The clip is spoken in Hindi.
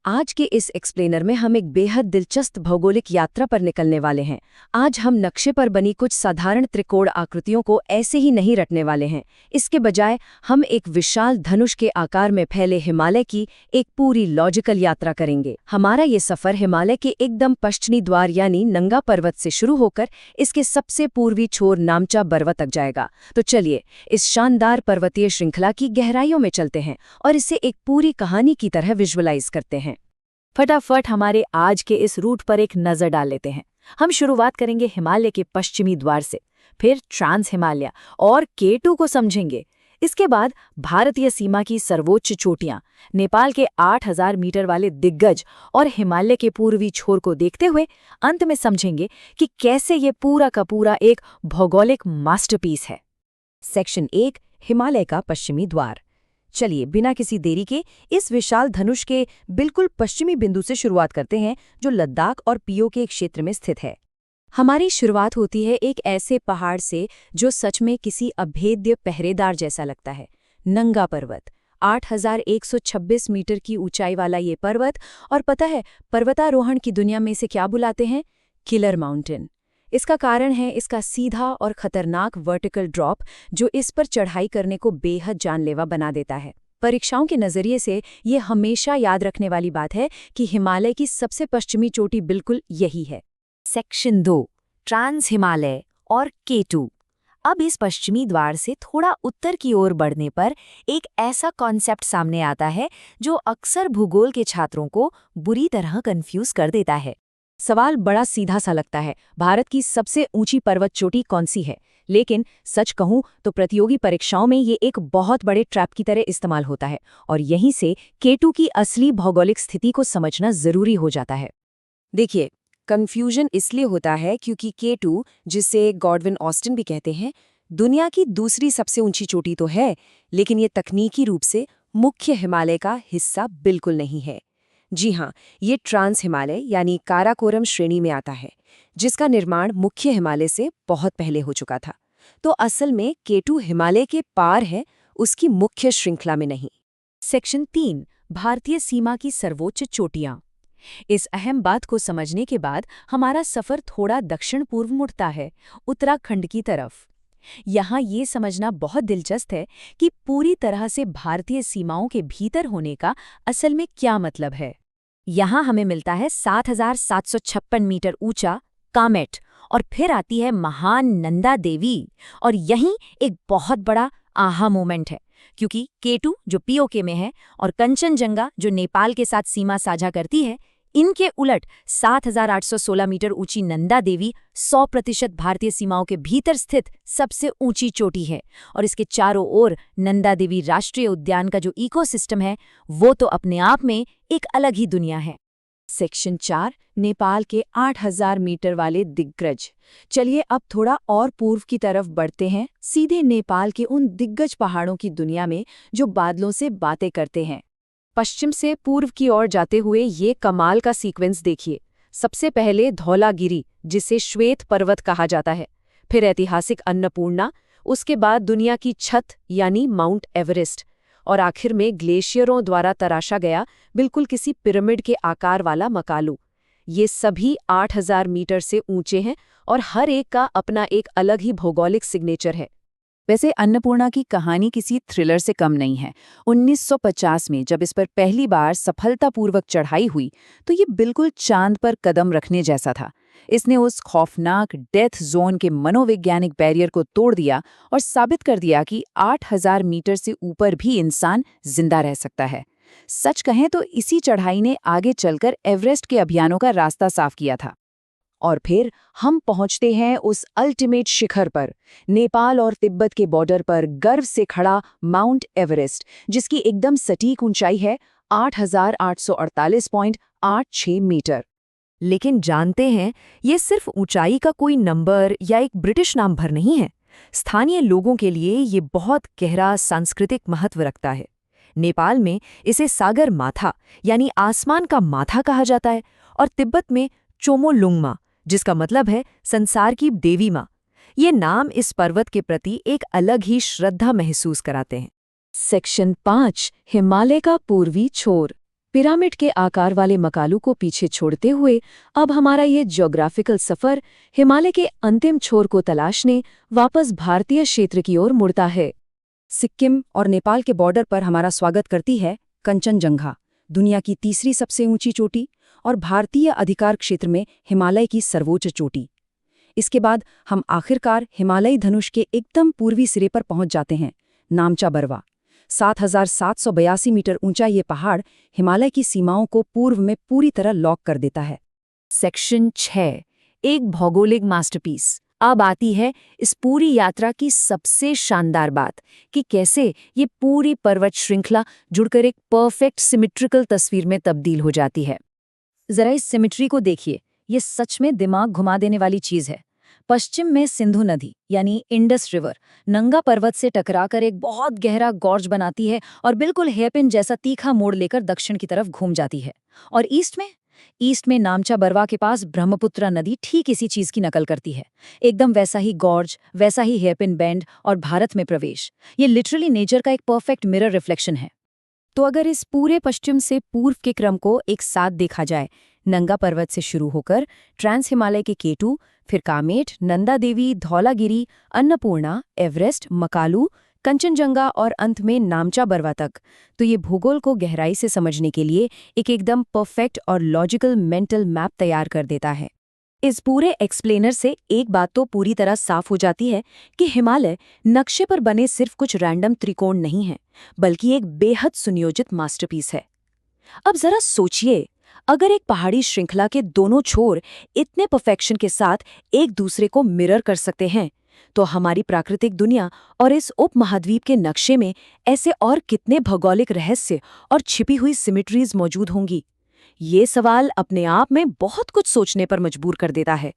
आज के इस एक्सप्लेनर में हम एक बेहद दिलचस्प भौगोलिक यात्रा पर निकलने वाले हैं। आज हम नक्शे पर बनी कुछ साधारण त्रिकोण आकृतियों को ऐसे ही नहीं रटने वाले हैं। इसके बजाय हम एक विशाल धनुष के आकार में फैले हिमालय की एक पूरी लॉजिकल यात्रा करेंगे। हमारा ये सफर हिमालय के एकदम पश्चिमी द्वार यानी नंगा पर्वत से शुरू होकर इसके सबसे पूर्वी छोर नामचा बरवा तक जाएगा। तो चलिए इस शानदार पर्वतीय श्रृंखला की गहराइयों में चलते हैं और इसे एक पूरी कहानी की तरह विजुअलाइज करते हैं। फटाफट हमारे आज के इस रूट पर एक नज़र डाल लेते हैं। हम शुरुआत करेंगे हिमालय के पश्चिमी द्वार से, फिर ट्रांस हिमालय और K2 को समझेंगे। इसके बाद भारतीय सीमा की सर्वोच्च चोटियां, नेपाल के 8000 मीटर वाले दिग्गज और हिमालय के पूर्वी छोर को देखते हुए अंत में समझेंगे कि कैसे ये पूरा का पूरा एक भौगोलिक मास्टरपीस है। सेक्शन 1 हिमालय का पश्चिमी द्वार। चलिए बिना किसी देरी के इस विशाल धनुष के बिल्कुल पश्चिमी बिंदु से शुरुआत करते हैं जो लद्दाख और पीओ के क्षेत्र में स्थित है। हमारी शुरुआत होती है एक ऐसे पहाड़ से जो सच में किसी अभेद्य पहरेदार जैसा लगता है। नंगा पर्वत, 8126 मीटर की ऊंचाई वाला ये पर्वत, और पता है पर्वतारोहण की दुनिया में इसे क्या बुलाते हैं? Killer mountain. इसका कारण है इसका सीधा और खतरनाक वर्टिकल ड्रॉप जो इस पर चढ़ाई करने को बेहद जानलेवा बना देता है। परीक्षाओं के नज़रिए से ये हमेशा याद रखने वाली बात है कि हिमालय की सबसे पश्चिमी चोटी बिल्कुल यही है। सेक्शन 2 ट्रांस हिमालय और K2। अब इस पश्चिमी द्वार से थोड़ा उत्तर की ओर बढ़ने पर एक ऐसा कॉन्सेप्ट सामने आता है जो अक्सर भूगोल के छात्रों को बुरी तरह कंफ्यूज कर देता है। सवाल बड़ा सीधा सा लगता है, भारत की सबसे ऊंची पर्वत चोटी कौन सी है? लेकिन सच कहूं तो प्रतियोगी परीक्षाओं में ये एक बहुत बड़े ट्रैप की तरह इस्तेमाल होता है और यहीं से K2 की असली भौगोलिक स्थिति को समझना जरूरी हो जाता है। देखिए, कंफ्यूजन इसलिए होता है क्योंकि K2, जिसे गॉडविन ऑस्टिन भी कहते हैं, दुनिया की दूसरी सबसे ऊंची चोटी तो है, लेकिन ये तकनीकी रूप से मुख्य हिमालय का हिस्सा बिल्कुल नहीं है। जी हाँ, ये ट्रांस हिमालय यानी काराकोरम श्रेणी में आता है, जिसका निर्माण मुख्य हिमालय से बहुत पहले हो चुका था। तो असल में K2 हिमालय के पार है, उसकी मुख्य श्रृंखला में नहीं। सेक्शन 3 भारतीय सीमा की सर्वोच्च चोटियां। इस अहम बात को समझने के बाद हमारा सफर थोड़ा दक्षिण पूर्व मुड़ता है, उत्तराखंड की तरफ। यहाँ ये समझना बहुत दिलचस्प है कि पूरी तरह से भारतीय सीमाओं के भीतर होने का असल में क्या मतलब है। यहाँ हमें मिलता है 7756 मीटर ऊंचा कामेट, और फिर आती है महान नंदा देवी, और यहीं एक बहुत बड़ा आहा मोमेंट है, क्योंकि K2 जो पीओके में है और कंचनजंगा जो नेपाल के साथ सीमा साझा करती है, इनके उलट 7816 मीटर ऊंची नंदा देवी 100% भारतीय सीमाओं के भीतर स्थित सबसे ऊंची चोटी है, और इसके चारों ओर नंदा देवी राष्ट्रीय उद्यान का जो इकोसिस्टम है वो तो अपने आप में एक अलग ही दुनिया है। सेक्शन 4 नेपाल के 8000 मीटर वाले दिग्गज। चलिए अब थोड़ा और पूर्व की तरफ बढ़ते हैं, सीधे नेपाल के उन दिग्गज पहाड़ों की दुनिया में जो बादलों से बातें करते हैं। पश्चिम से पूर्व की ओर जाते हुए ये कमाल का सीक्वेंस देखिए। सबसे पहले धौलागिरी, जिसे श्वेत पर्वत कहा जाता है, फिर ऐतिहासिक अन्नपूर्णा, उसके बाद दुनिया की छत यानी माउंट एवरेस्ट, और आखिर में ग्लेशियरों द्वारा तराशा गया बिल्कुल किसी पिरामिड के आकार वाला मकालू। ये सभी 8000 मीटर से ऊंचे हैं और हर एक का अपना एक अलग ही भौगोलिक सिग्नेचर है। वैसे अन्नपूर्णा की कहानी किसी थ्रिलर से कम नहीं है। 1950 में जब इस पर पहली बार सफलतापूर्वक चढ़ाई हुई तो ये बिल्कुल चांद पर कदम रखने जैसा था। इसने उस खौफनाक डेथ जोन के मनोवैज्ञानिक बैरियर को तोड़ दिया और साबित कर दिया कि 8000 मीटर से ऊपर भी इंसान जिंदा रह सकता है। सच कहें तो इसी चढ़ाई ने आगे चलकर एवरेस्ट के अभियानों का रास्ता साफ किया था। और फिर हम पहुंचते हैं उस अल्टीमेट शिखर पर, नेपाल और तिब्बत के बॉर्डर पर गर्व से खड़ा माउंट एवरेस्ट, जिसकी एकदम सटीक ऊंचाई है 8848.86 मीटर। लेकिन जानते हैं, ये सिर्फ ऊंचाई का कोई नंबर या एक ब्रिटिश नाम भर नहीं है। स्थानीय लोगों के लिए ये बहुत गहरा सांस्कृतिक महत्व रखता है। नेपाल में इसे सागर माथा यानी आसमान का माथा कहा जाता है, और तिब्बत में चोमोलुंगमा, जिसका मतलब है संसार की देवी माँ। ये नाम इस पर्वत के प्रति एक अलग ही श्रद्धा महसूस कराते हैं। सेक्शन 5 हिमालय का पूर्वी छोर। पिरामिड के आकार वाले मकालू को पीछे छोड़ते हुए अब हमारा ये ज्योग्राफिकल सफर हिमालय के अंतिम छोर को तलाशने वापस भारतीय क्षेत्र की ओर मुड़ता है। सिक्किम और नेपाल के बॉर्डर पर हमारा स्वागत करती है कंचनजंगा, दुनिया की तीसरी सबसे ऊंची चोटी और भारतीय अधिकार क्षेत्र में हिमालय की सर्वोच्च चोटी। इसके बाद हम आखिरकार हिमालयी धनुष के एकदम पूर्वी सिरे पर पहुंच जाते हैं, नामचा बरवा। 7,782 मीटर ऊंचा ये पहाड़ हिमालय की सीमाओं को पूर्व में पूरी तरह लॉक कर देता है। सेक्शन 6, एक भौगोलिक मास्टरपीस। अब आती है इस पूरी यात्रा की सबसे शानदार बात कि कैसे ये पूरी पर्वत श्रृंखला जुड़कर एक परफेक्ट सिमेट्रिकल तस्वीर में तब्दील हो जाती है। जरा इस सिमेट्री को देखिए, ये सच में दिमाग घुमा देने वाली चीज है। पश्चिम में सिंधु नदी यानी इंडस रिवर नंगा पर्वत से टकराकर एक बहुत गहरा गॉर्ज बनाती है और बिल्कुल हेयरपिन जैसा तीखा मोड़ लेकर दक्षिण की तरफ घूम जाती है। और ईस्ट में नामचा बरवा के पास ब्रह्मपुत्र नदी ठीक इसी चीज की नकल करती है। एकदम वैसा ही गॉर्ज, वैसा ही हेयरपिन बेंड और भारत में प्रवेश। ये लिटरली नेचर का एक परफेक्ट मिरर रिफ्लेक्शन है। तो अगर इस पूरे पश्चिम से पूर्व के क्रम को एक साथ देखा जाए, नंगा पर्वत से शुरू होकर ट्रांस हिमालय के केटू, फिर कामेट, नंदा देवी, धौलागिरी, अन्नपूर्णा, एवरेस्ट, मकालू, कंचनजंगा और अंत में नामचा बरवा तक, तो ये भूगोल को गहराई से समझने के लिए एक एकदम परफेक्ट और लॉजिकल मेंटल मैप तैयार कर देता है। इस पूरे एक्सप्लेनर से एक बात तो पूरी तरह साफ हो जाती है कि हिमालय नक्शे पर बने सिर्फ कुछ रैंडम त्रिकोण नहीं है, बल्कि एक बेहद सुनियोजित मास्टरपीस है। अब जरा सोचिए, अगर एक पहाड़ी श्रृंखला के दोनों छोर इतने परफेक्शन के साथ एक दूसरे को मिरर कर सकते हैं, तो हमारी प्राकृतिक दुनिया और इस उपमहाद्वीप के नक्शे में ऐसे और कितने भौगोलिक रहस्य और छिपी हुई सिमेट्रीज मौजूद होंगी? ये सवाल अपने आप में बहुत कुछ सोचने पर मजबूर कर देता है।